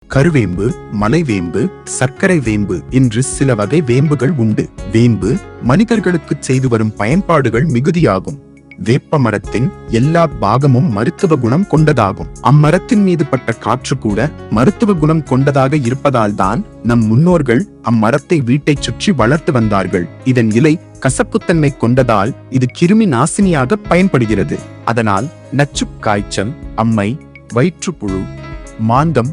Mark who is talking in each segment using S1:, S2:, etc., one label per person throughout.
S1: கருவேம்பு, மலைவேம்பு, சர்க்கரை வேம்பு என்று சில வகை வேம்புகள் உண்டு. வேம்பு மனிதர்களுக்கு செய்து வரும் பயன்பாடுகள் மிகுதியாகும். வேப்ப மரத்தின் எல்லா பாகமும் மருத்துவ குணம் கொண்டதாகும். அம்மரத்தின் மீது பட்ட காற்று கூட மருத்துவ குணம் கொண்டதாக இருப்பதால் தான் நம் முன்னோர்கள் அம்மரத்தை வீட்டை சுற்றி வளர்த்து வந்தார்கள். இதன் இலை கசப்புத்தன்மை கொண்டதால் இது கிருமி நாசினியாக பயன்படுகிறது. அதனால் நச்சு காய்ச்சல், அம்மை, வயிற்றுப்புழு, மாந்தம்,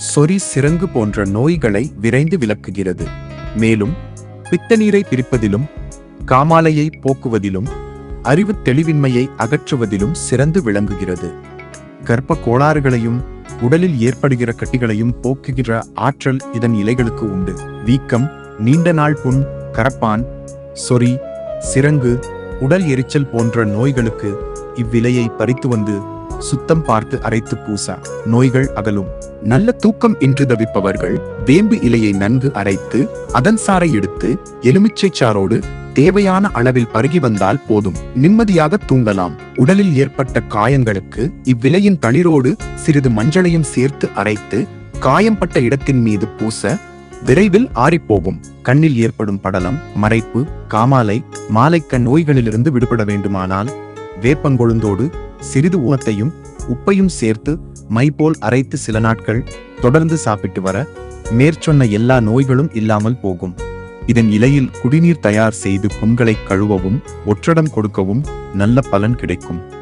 S1: சொறி, சிரங்கு போன்ற நோய்களை விரைந்து விலக்குகிறது. மேலும் பித்தநீரை பிரிப்பதிலும், காமாலையை போக்குவதிலும், அறிவு தெளிவின்மையை அகற்றுவதிலும் சிறந்து விளங்குகிறது. கர்ப்ப கோளாறுகளையும் உடலில் ஏற்படுகிற கட்டிகளையும் போக்குகிற ஆற்றல் இதன் இலைகளுக்கு உண்டு. வீக்கம், நீண்ட நாள் புண், கரப்பான், சொறி, சிரங்கு, உடல் எரிச்சல் போன்ற நோய்களுக்கு இவ்விலையை பறித்து வந்து சுத்தம் பார்த்து அரைத்து பூச நோய்கள் அகலும். நல்ல தூக்கம் இன்றி தவிப்பவர்கள் வேம்பு இலையை நன்கு அரைத்து அதன் சாறை எடுத்து எலுமிச்சை சாரோடு தேவையான அளவில் பருகி வந்தால் போதும், நிம்மதியாக தூங்கலாம். உடலில் ஏற்பட்ட காயங்களுக்கு இவ்விலையின் தளிரோடு சிறிது மஞ்சளையும் சேர்த்து அரைத்து காயம்பட்ட இடத்தின் மீது பூச விரைவில் ஆறிப்போகும். கண்ணில் ஏற்படும் படலம், மறைப்பு, காமாலை, மாலைக்கண் நோய்களிலிருந்து விடுபட வேண்டுமானால் வேப்பங்கொழுந்தோடு சிறிது ஊனத்தையும் உப்பையும் சேர்த்து மை போல் அரைத்து சில நாட்கள் தொடர்ந்து சாப்பிட்டு வர மேற்சொன்ன எல்லா நோய்களும் இல்லாமல் போகும். இதன் இலையில் குடிநீர் தயார் செய்து புண்களை கழுவவும் ஒற்றடம் கொடுக்கவும் நல்ல பலன் கிடைக்கும்.